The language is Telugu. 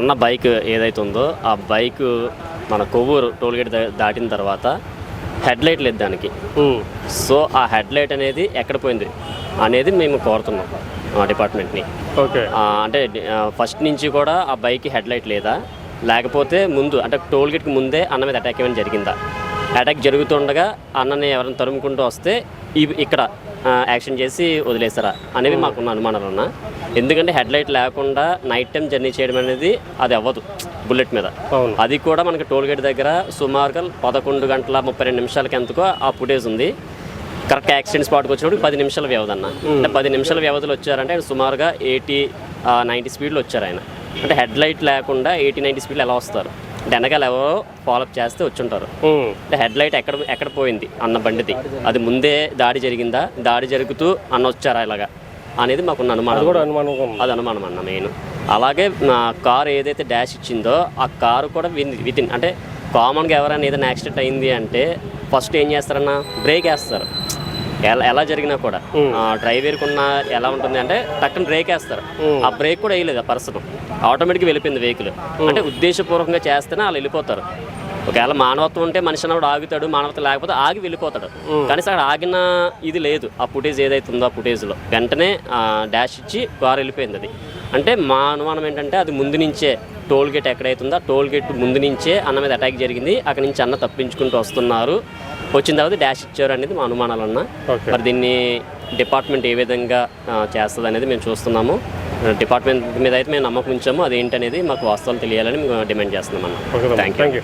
ఉన్న బైక్ ఏదైతే ఉందో ఆ బైక్ మన కొవ్వూరు టోల్గేట్ దాటిన తర్వాత హెడ్లైట్ లేదు దానికి. సో ఆ హెడ్లైట్ అనేది ఎక్కడ పోయింది అనేది మేము కోరుతున్నాం డిపార్ట్మెంట్ని. ఓకే, అంటే ఫస్ట్ నుంచి కూడా ఆ బైక్ హెడ్లైట్ లేదా, లేకపోతే ముందు అంటే టోల్గేట్కి ముందే అన్న మీద అటాక్ ఏమైనా జరిగిందా, అటాక్ జరుగుతుండగా అన్నని ఎవరైనా తరుముకుంటూ వస్తే ఇక్కడ యాక్షన్ చేసి వదిలేస్తారా అనేవి మాకున్న అనుమానాలు ఉన్నా. ఎందుకంటే హెడ్లైట్ లేకుండా నైట్ టైం జర్నీ చేయడం అనేది అది అవ్వదు బుల్లెట్ మీద. అది కూడా మనకి టోల్గేట్ దగ్గర సుమారుగా 11:32 ఎంతకో ఆ ఫుటేజ్ ఉంది. కరెక్ట్ యాక్సిడెంట్ స్పాట్కి వచ్చినప్పుడు 10 నిమిషాల వ్యవధి అన్న. అంటే 10 నిమిషాల వ్యవధిలో వచ్చారంటే ఆయన సుమారుగా 80-90 స్పీడ్లో వచ్చారు ఆయన. అంటే హెడ్లైట్ లేకుండా 80-90 స్పీడ్లో ఎలా వస్తారు అంటే వెనకాల ఎవరో ఫాలోఅప్ చేస్తే వచ్చుంటారు. అంటే హెడ్లైట్ ఎక్కడ పోయింది అన్న బండిది, అది ముందే దాడి జరిగిందా, దాడి జరుగుతూ అన్న వచ్చారా ఇలాగా అనేది మాకున్న అనుమానం. అది అనుమానం అన్న మెయిన్. అలాగే కారు ఏదైతే డాష్ ఇచ్చిందో ఆ కారు కూడా వితిన్ అంటే కామన్గా ఎవరైనా ఏదైనా యాక్సిడెంట్ అయింది అంటే ఫస్ట్ ఏం చేస్తారన్న బ్రేక్ వేస్తారు. ఎలా జరిగినా కూడా డ్రైవర్కి ఉన్న ఎలా ఉంటుంది అంటే టక్కన బ్రేక్ వేస్తారు. ఆ బ్రేక్ కూడా వేయలేదు ఆ పర్సన్, ఆటోమేటిక్గా వెళ్ళిపోయింది వెహికల్. అంటే ఉద్దేశపూర్వకంగా చేస్తేనే వాళ్ళు వెళ్ళిపోతారు. ఒకవేళ మానవత్వం ఉంటే మనిషి అన్నప్పుడు ఆగుతాడు, మానవత్వం లేకపోతే ఆగి వెళ్ళిపోతాడు. కానీ అక్కడ ఆగిన ఇది లేదు. ఆ ఫుటేజ్ ఏదైతే ఉందో ఆ ఫుటేజ్లో వెంటనే డాష్ ఇచ్చి కారు వెళ్ళిపోయింది. అది అంటే మా అనుమానం ఏంటంటే అది ముందు నుంచే టోల్గేట్ ఎక్కడైతుందో టోల్గేట్ ముందు నుంచే అన్న మీద అటాక్ జరిగింది. అక్కడి నుంచి అన్న తప్పించుకుంటూ వస్తున్నారు, వచ్చిన తర్వాత డాష్ ఇచ్చారు అనేది మా అనుమానాలు అన్న. మరి దీన్ని డిపార్ట్మెంట్ ఏ విధంగా చేస్తుంది అనేది మేము చూస్తున్నాము. డిపార్ట్మెంట్ మీద అయితే మేము నమ్మకం ఉంచాము. అదేంటనేది మాకు వాస్తవాలు తెలియాలని మేము డిమాండ్ చేస్తున్నాం అన్న. Thank you.